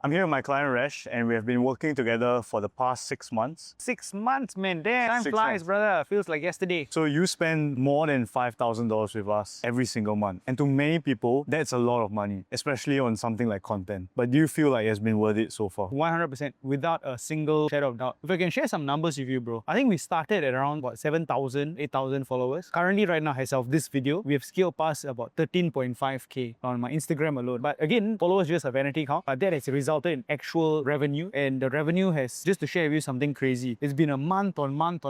I'm here with my client Resh, and we have been working together for the past 6 months. 6 months, man. Damn, time 6 flies, months. brother. Feels like yesterday. So you spend more than $5,000 with us every single month. And to many people, that's a lot of money, especially on something like content. But do you feel like it's been worth it so far? 100%, without a single shadow of doubt. If I can share some numbers with you, bro. I think we started at around, 7,000, 8,000 followers. Currently, right now, as of this video, we have scaled past about 13.5K on my Instagram alone. But again, followers just a vanity count. But that has resulted in actual revenue. And the revenue has, just to share with you something crazy, it's been a month on month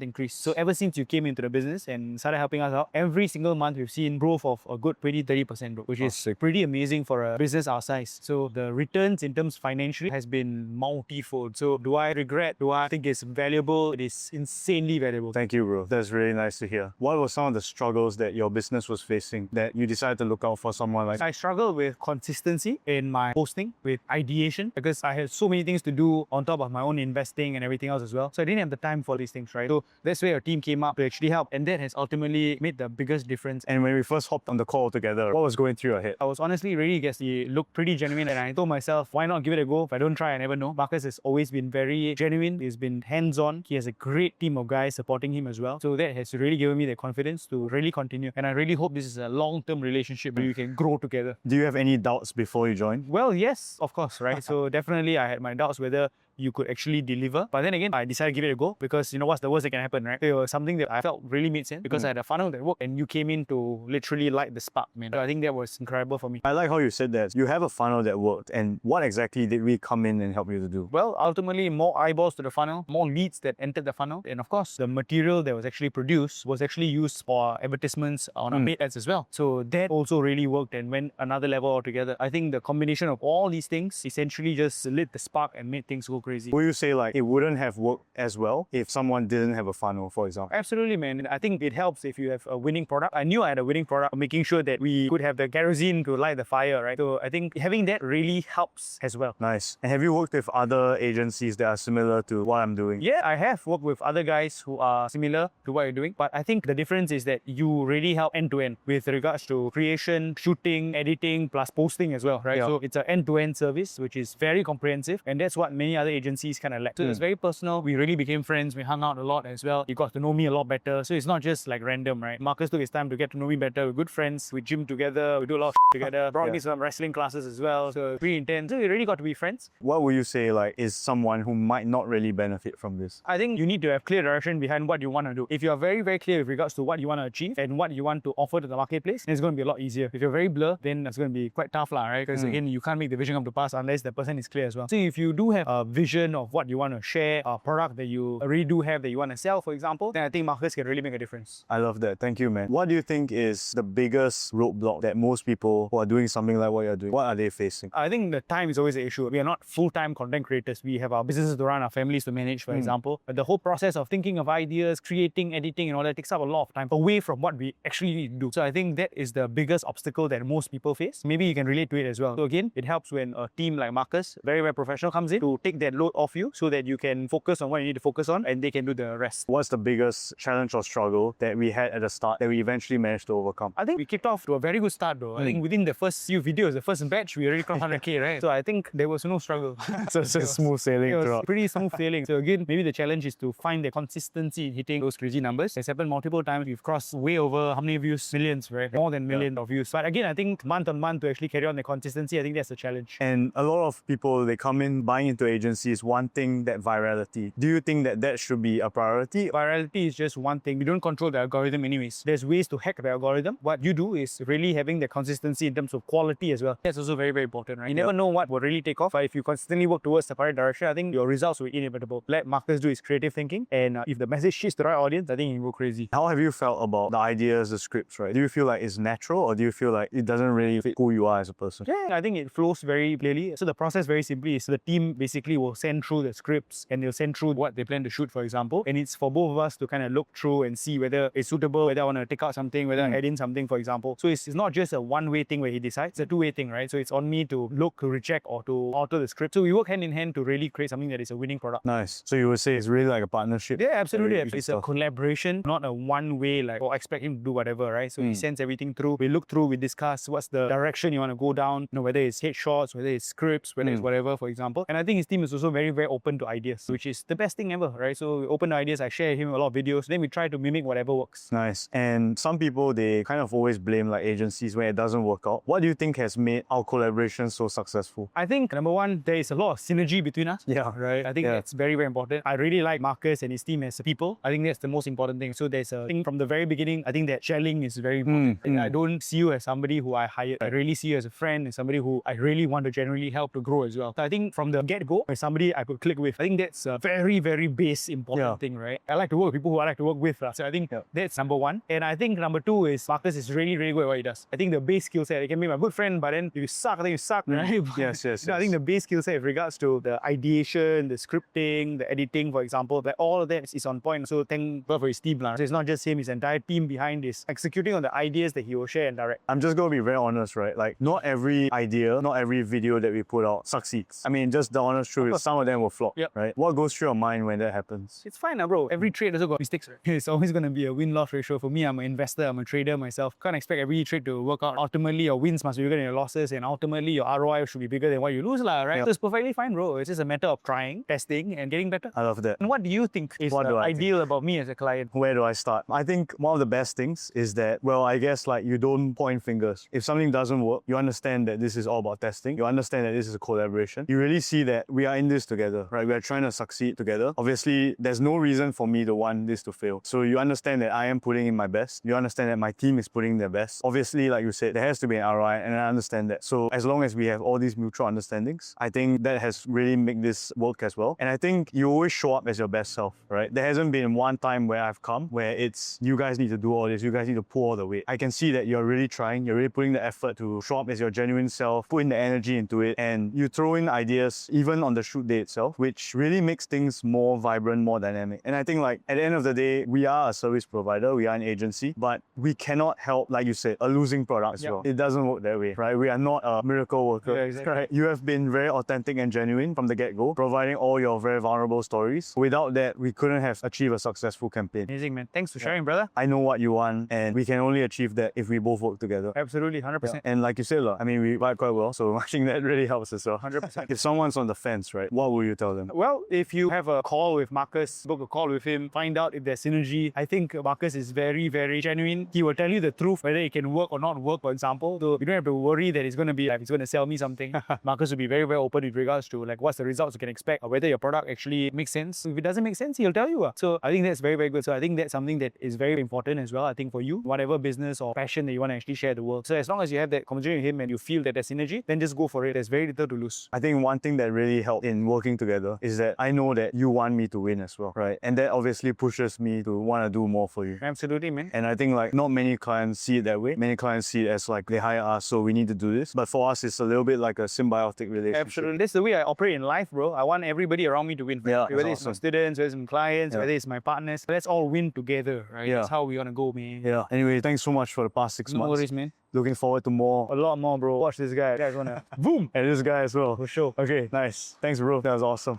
increase. So ever since you came into the business and started helping us out, every single month we've seen growth of a good 20-30%, bro, which is sick. pretty amazing for a business our size. So the returns in terms financially has been multi-fold. So do I regret? Do I think it's valuable? It is insanely valuable. Thank you, bro. That's really nice to hear. What were some of the struggles that your business was facing that you decided to look out for someone like I struggle with consistency in my posting, with ideation, because I had so many things to do on top of my own investing and everything else as well. So I didn't have the time for these things, right? So that's where our team came up to actually help. And that has ultimately made the biggest difference. And when we first hopped on the call together, what was going through your head? I was honestly really, it looked pretty genuine, and I told myself, why not give it a go? If I don't try, I never know. Marcus has always been very genuine. He's been hands-on. He has a great team of guys supporting him as well. So that has really given me the confidence to really continue. And I really hope this is a long-term relationship where we can grow together. Do you have any doubts before you joined? Well, yes, of course, right? So definitely I had my doubts whether you could actually deliver. But then again, I decided to give it a go because you know what's the worst that can happen, right? It was something that I felt really made sense because I had a funnel that worked and you came in to literally light the spark, man. So I think that was incredible for me. I like how you said that. You have a funnel that worked, and what exactly did we come in and help you to do? Well, ultimately, more eyeballs to the funnel, more leads that entered the funnel. And of course, the material that was actually produced was actually used for advertisements on our paid ads as well. So that also really worked and went another level altogether. I think the combination of all these things essentially just lit the spark and made things go crazy. Will you say like it wouldn't have worked as well if someone didn't have a funnel, for example? Absolutely, man. I think it helps if you have a winning product. I knew I had a winning product, making sure that we could have the kerosene to light the fire, right? So I think having that really helps as well. Nice. And have you worked with other agencies that are similar to what I'm doing? Yeah, I have worked with other guys who are similar to what you're doing, but I think the difference is that you really help end-to-end with regards to creation, shooting, editing, plus posting as well, right? Yeah. So it's an end-to-end service, which is very comprehensive, and that's what many other agencies kind of lack. So it's very personal. We really became friends. We hung out a lot as well. You got to know me a lot better. So it's not just like random, right? Marcus took his time to get to know me better. We're good friends. We gym together. We do a lot of together. Brought me some wrestling classes as well. So pretty intense. So we really got to be friends. What would you say like is someone who might not really benefit from this? I think you need to have clear direction behind what you want to do. If you are very, very clear with regards to what you want to achieve and what you want to offer to the marketplace, then it's going to be a lot easier. If you're very blur, then it's going to be quite tough, right? Because again, you can't make the vision come to pass unless the person is clear as well. So if you do have a vision of what you want to share, a product that you already do have that you want to sell, for example, then I think Marcus can really make a difference. I love that. Thank you, man. What do you think is the biggest roadblock that most people who are doing something like what you're doing, what are they facing? I think the time is always an issue. We are not full-time content creators. We have our businesses to run, our families to manage, for example. But the whole process of thinking of ideas, creating, editing, and all that takes up a lot of time away from what we actually need to do. So I think that is the biggest obstacle that most people face. Maybe you can relate to it as well. So again, it helps when a team like Marcus, very, very professional, comes in to take that load off you so that you can focus on what you need to focus on and they can do the rest. What's the biggest challenge or struggle that we had at the start that we eventually managed to overcome? I think we kicked off to a very good start though. I think within the first few videos, the first batch, we already crossed 100K, right? So I think there was no struggle. So it's just smooth sailing It was throughout. pretty smooth sailing. So again, maybe the challenge is to find the consistency in hitting those crazy numbers. It's happened multiple times. We've crossed way over how many views? Millions, right? More than millions of views. But again, I think month on month to actually carry on the consistency, I think that's the challenge. And a lot of people, they come in buying into agencies wanting that virality. Do you think that that should be a priority? Virality is just one thing. We don't control the algorithm anyways. There's ways to hack the algorithm. What you do is really having the consistency in terms of quality as well. That's also very, very important, right? You never know what will really take off, but if you consistently work towards the correct direction, I think your results will be inevitable. Let Marcus do his creative thinking, and if the message shifts to the right audience, I think it will go crazy. How have you felt about the ideas, the scripts, right? Do you feel like it's natural, or do you feel like it doesn't really fit who you are as a person? Yeah, I think it flows very clearly. So the process very simply is the team basically will will send through the scripts and they'll send through what they plan to shoot, for example. And it's for both of us to kind of look through and see whether it's suitable, whether I want to take out something, whether I add in something, for example. So it's not just a one-way thing where he decides, it's a two-way thing, right? So it's on me to look, to reject, or to alter the script. So we work hand in hand to really create something that is a winning product. Nice. So you would say it's really like a partnership? Yeah, absolutely. Very It's a stuff. collaboration, not a one-way, like, or expect him to do whatever, right? So he sends everything through. We look through, we discuss what's the direction you want to go down, you know, whether it's headshots, whether it's scripts, whether it's whatever, for example. And I think his team is also very, very open to ideas, which is the best thing ever, right? So we open to ideas, I share him a lot of videos, then we try to mimic whatever works. Nice. And some people, they kind of always blame like agencies when it doesn't work out. What do you think has made our collaboration so successful? I think number one, there is a lot of synergy between us. Yeah. Right. I think that's very, very important. I really like Marcus and his team as people. I think that's the most important thing. So there's a thing from the very beginning. I think that gelling is very important. And I don't see you as somebody who I hired. I really see you as a friend and somebody who I really want to genuinely help to grow as well. So I think from the get-go, as somebody I could click with, I think that's a very, very base important thing, right? I like to work with people who I like to work with. So I think that's number one. And I think number two is Marcus is really, really good at what he does. I think the base skill set, he can be my good friend, but then if you suck, then you suck, right? Yes. You know, I think the base skill set with regards to the ideation, the scripting, the editing, for example, like all of that is on point. So thank God for his team. So it's not just him, his entire team behind this, executing on the ideas that he will share and direct. I'm just going to be very honest, right? Like, not every idea, not every video that we put out succeeds. I mean, just the honest truth is some of them will flop, right? What goes through your mind when that happens? It's fine, bro. Every trade also got mistakes, right? It's always going to be a win-loss ratio. For me, I'm an investor, I'm a trader myself. Can't expect every trade to work out. Ultimately, your wins must be bigger than your losses, and ultimately, your ROI should be bigger than what you lose, right? So it's perfectly fine, bro. It's just a matter of trying, testing, and getting better. I love that. And what do you think is ideal about me as a client? Where do I start? I think one of the best things is that, well, I guess like you don't point fingers. If something doesn't work, you understand that this is all about testing. You understand that this is a collaboration. You really see that we are in this together, right? We are trying to succeed together. Obviously, there's no reason for me to want this to fail. So you understand that I am putting in my best. You understand that my team is putting their best. Obviously, like you said, there has to be an ROI, and I understand that. So as long as we have all these mutual understandings, I think that has really made this work as well. And I think you always show up as your best self, right? There hasn't been one time where I've come where it's you guys need to do all this, you guys need to pull all the weight. I can see that you're really trying, you're really putting the effort to show up as your genuine self, put in the energy into it, and you throw in ideas even on the shoot day itself, which really makes things more vibrant, more dynamic. And I think like at the end of the day, we are a service provider, we are an agency, but we cannot help, like you said, a losing product as well. It doesn't work that way, right? We are not a miracle worker, right? You have been very authentic and genuine from the get-go, providing all your very vulnerable stories. Without that, we couldn't have achieved a successful campaign. Amazing, man. Thanks for sharing, brother. I know what you want, and we can only achieve that if we both work together. Absolutely, 100%. And like you said, I mean, we vibe quite well, so I think that really helps as well. 100%. If someone's on the fence, right, what will you tell them? Well, if you have a call with Marcus, book a call with him, find out if there's synergy. I think Marcus is very, very genuine. He will tell you the truth, whether it can work or not work, for example. So you don't have to worry that it's going to be like, he's going to sell me something. Marcus will be very, very open with regards to like what's the results you can expect or whether your product actually makes sense. If it doesn't make sense, he'll tell you. So I think that's very, very good. So I think that's something that is very important as well. I think for you, whatever business or passion that you want to actually share the world. So as long as you have that conversation with him and you feel that there's synergy, then just go for it. There's very little to lose. I think one thing that really helped in working together is that I know that you want me to win as well, right? And that obviously pushes me to want to do more for you. Absolutely, man. And I think like not many clients see it that way. Many clients see it as like they hire us, so we need to do this. But for us, it's a little bit like a symbiotic relationship. Absolutely. That's the way I operate in life, bro. I want everybody around me to win. Yeah, whether it's my students, whether it's my clients, whether it's my partners. Let's all win together, right? Yeah. That's how we want to go, man. Yeah. Anyway, thanks so much for the past 6 No months. worries, man. Looking forward to more. A lot more, bro. Watch this guy. This guy's gonna boom. And this guy as well. For sure. Okay, nice. Thanks, bro. That was awesome.